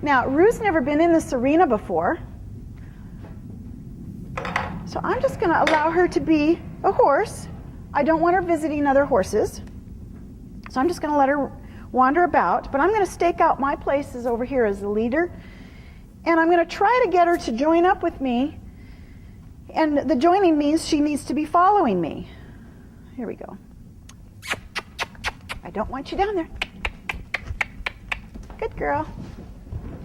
Now, Rue's never been in this arena before, so I'm just going to allow her to be a horse. I don't want her visiting other horses, so I'm just going to let her wander about, but I'm going to stake out my places over here as the leader, and I'm going to try to get her to join up with me, and the joining means she needs to be following me. Here we go. I don't want you down there. Good girl.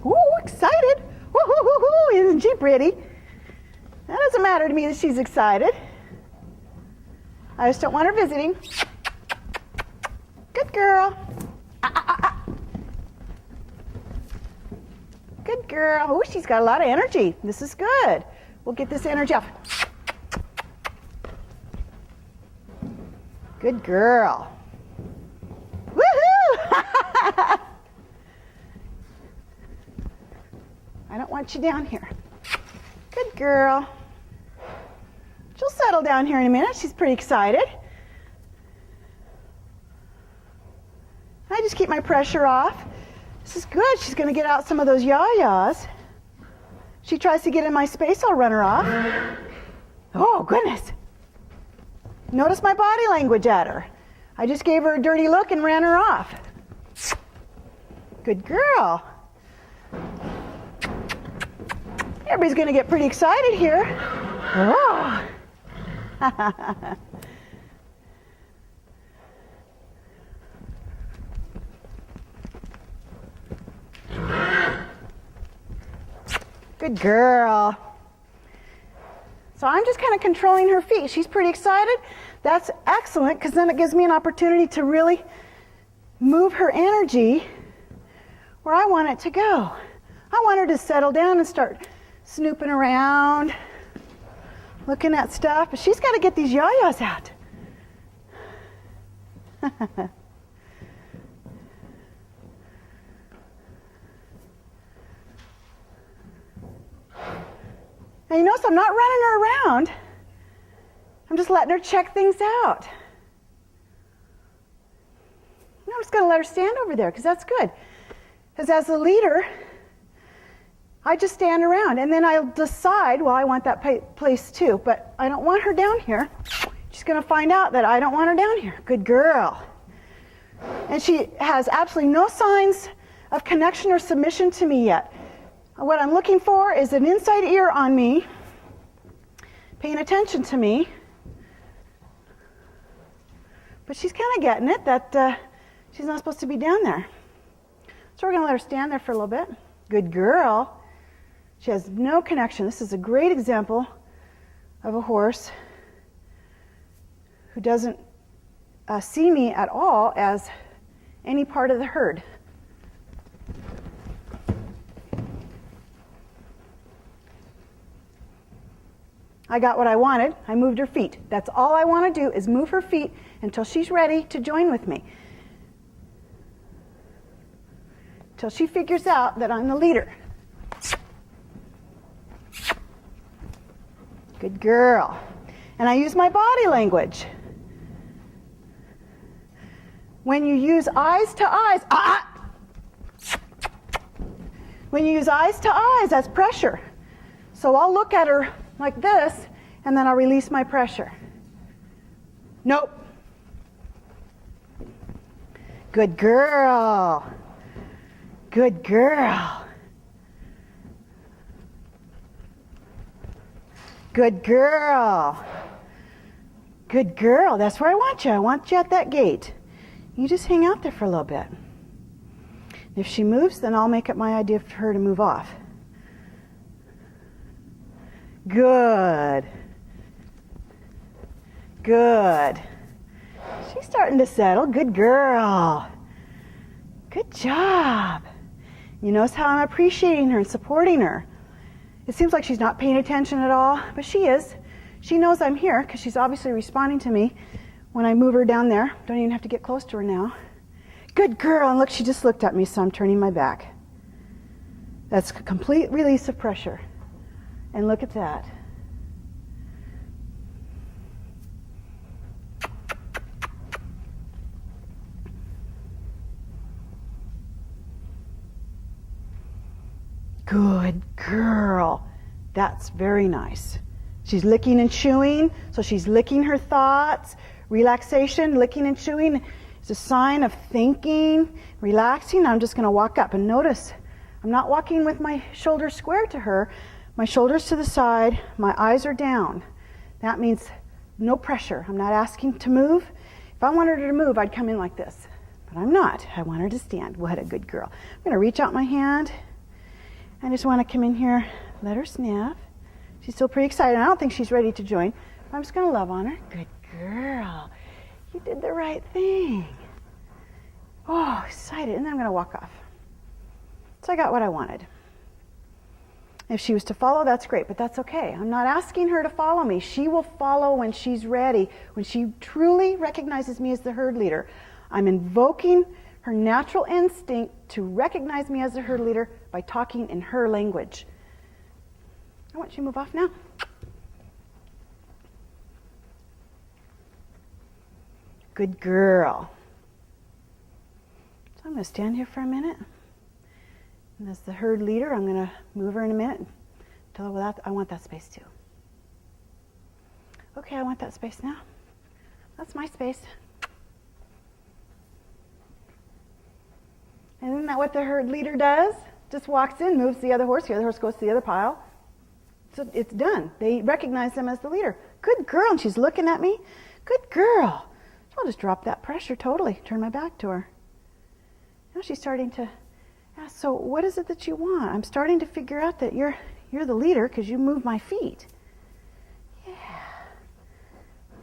Ooh, excited. Woo-hoo-hoo-hoo. Isn't she pretty? That doesn't matter to me that she's excited. I just don't want her visiting. Good girl. Good girl. Oh, she's got a lot of energy. This is good. We'll get this energy off. Good girl. Woohoo! I don't want you down here. Good girl. She'll settle down here in a minute. She's pretty excited. I just keep my pressure off. This is good. She's going to get out some of those yah-yahs. She tries to get in my space, I'll run her off. Oh, goodness. Notice my body language at her. I just gave her a dirty look and ran her off. Good girl. Everybody's going to get pretty excited here. Oh. Good girl. So I'm just kind of controlling her feet. She's pretty excited. That's excellent, because then it gives me an opportunity to really move her energy where I want it to go. I want her to settle down and start snooping around, looking at stuff, but she's got to get these yah-yahs out. Now you notice I'm not running her around. I'm just letting her check things out. And I'm just going to let her stand over there, because that's good. Because as the leader, I just stand around, and then I'll decide, well, I want that place too, but I don't want her down here. She's going to find out that I don't want her down here. Good girl. And she has absolutely no signs of connection or submission to me yet. What I'm looking for is an inside ear on me, paying attention to me. But she's kind of getting it that she's not supposed to be down there. So we're going to let her stand there for a little bit. Good girl. She has no connection. This is a great example of a horse who doesn't see me at all as any part of the herd. I got what I wanted. I moved her feet. That's all I want to do, is move her feet until she's ready to join with me. Until she figures out that I'm the leader. Good girl. And I use my body language. When you use eyes to eyes, when you use eyes to eyes, that's pressure. So I'll look at her like this, and then I'll release my pressure. Nope. Good girl. Good girl. Good girl. Good girl. That's where I want you. I want you at that gate. You just hang out there for a little bit. If she moves, then I'll make it my idea for her to move off. Good. Good. She's starting to settle. Good girl. Good job. You notice how I'm appreciating her and supporting her. It seems like she's not paying attention at all, but she is. She knows I'm here because she's obviously responding to me when I move her down there. Don't even have to get close to her now. Good girl. And look, she just looked at me, so I'm turning my back. That's a complete release of pressure. And look at that. Good girl. That's very nice. She's licking and chewing, so she's licking her thoughts. Relaxation, licking and chewing is a sign of thinking, relaxing. I'm just going to walk up and notice I'm not walking with my shoulders square to her. My shoulders to the side, my eyes are down. That means no pressure. I'm not asking to move. If I wanted her to move, I'd come in like this. But I'm not. I want her to stand. What a good girl. I'm going to reach out my hand. I just want to come in here, let her sniff. She's still pretty excited. I don't think she's ready to join. I'm just going to love on her. Good girl. You did the right thing. Oh, excited. And then I'm going to walk off. So I got what I wanted. If she was to follow, that's great, but that's okay. I'm not asking her to follow me. She will follow when she's ready, when she truly recognizes me as the herd leader. I'm invoking her natural instinct to recognize me as the herd leader by talking in her language. I want you to move off now. Good girl. So I'm going to stand here for a minute. And as the herd leader, I'm going to move her in a minute and tell her, well, I want that space too. Okay, I want that space now. That's my space. And isn't that what the herd leader does? Just walks in, moves the other horse goes to the other pile. So it's done. They recognize them as the leader. Good girl, and she's looking at me. Good girl. So I'll just drop that pressure totally, turn my back to her. Now she's starting to ask, so what is it that you want? I'm starting to figure out that you're the leader because you move my feet. Yeah.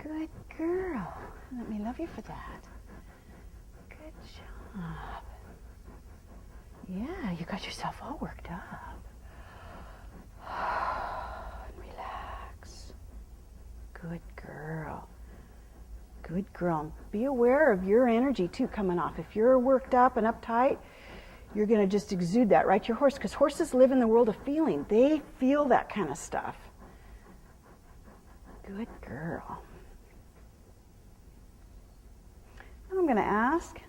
Good girl. Let me love you for that. Good job. Yeah, you got yourself all worked up. Relax. Good girl. Good girl. Be aware of your energy too coming off. If you're worked up and uptight, you're going to just exude that right to your horse, because horses live in the world of feeling. They feel that kind of stuff. Good girl. And I'm going to ask,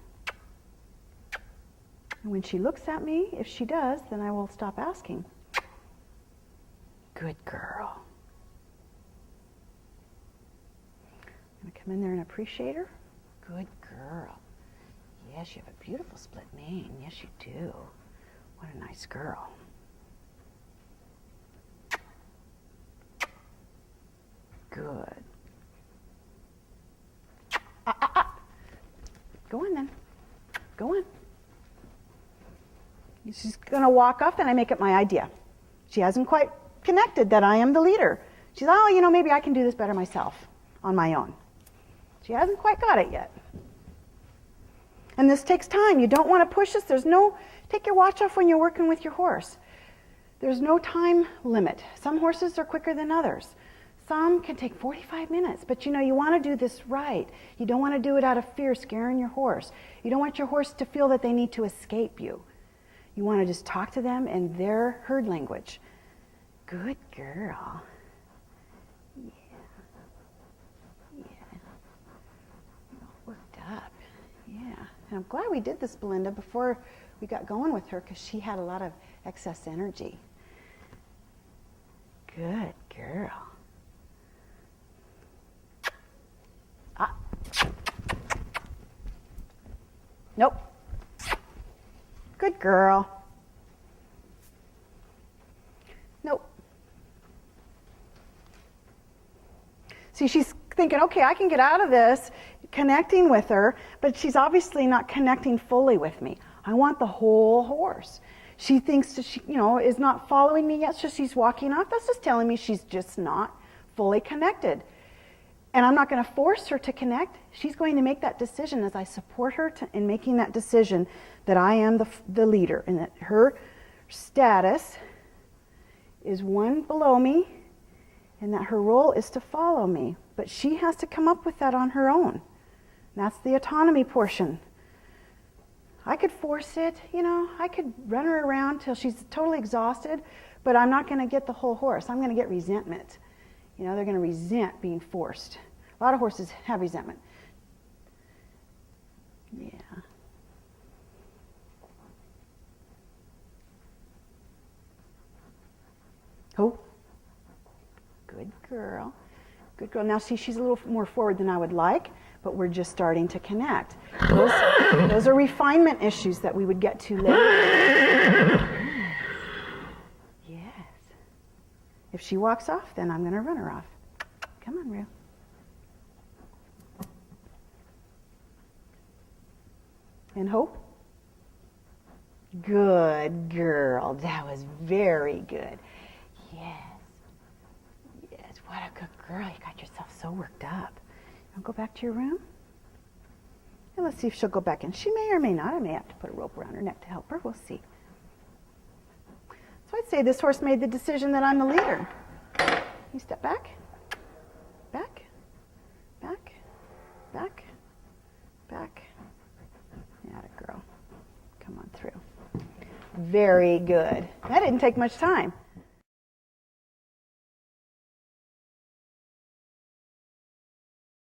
and when she looks at me, if she does, then I will stop asking. Good girl. I'm going to come in there and appreciate her. Good girl. Yes, you have a beautiful split mane. Yes, you do. What a nice girl. Good. Go on then. Go on. She's going to walk off, then I make it my idea. She hasn't quite connected that I am the leader. She's, maybe I can do this better myself on my own. She hasn't quite got it yet. And this takes time. You don't want to push this. Take your watch off when you're working with your horse. There's no time limit. Some horses are quicker than others. Some can take 45 minutes, but you want to do this right. You don't want to do it out of fear, scaring your horse. You don't want your horse to feel that they need to escape you. You want to just talk to them in their herd language. Good girl. Yeah. Worked up. Yeah. And I'm glad we did this, Belinda, before we got going with her, because she had a lot of excess energy. Good girl. Nope. Good girl. Nope. See, she's thinking, okay, I can get out of this, connecting with her, but she's obviously not connecting fully with me. I want the whole horse. She thinks that she, is not following me yet, so she's walking off. That's just telling me she's just not fully connected. And I'm not going to force her to connect. She's going to make that decision as I support her in making that decision that I am the leader, and that her status is one below me, and that her role is to follow me. But she has to come up with that on her own. That's the autonomy portion. I could force it, I could run her around till she's totally exhausted, but I'm not going to get the whole horse. I'm going to get resentment. They're going to resent being forced. A lot of horses have resentment. Yeah. girl. Good girl. Now see, she's a little more forward than I would like, but we're just starting to connect. Those are refinement issues that we would get to later. Yes. If she walks off, then I'm going to run her off. Come on, Rue. And hope. Good girl. That was very good. Yes. Yes, what a good girl. You got yourself so worked up. I'll go back to your room. And let's see if she'll go back in. She may or may not. I may have to put a rope around her neck to help her. We'll see. So I'd say this horse made the decision that I'm the leader. You step back. Back. Back. Back. Back. Atta girl. Come on through. Very good. That didn't take much time.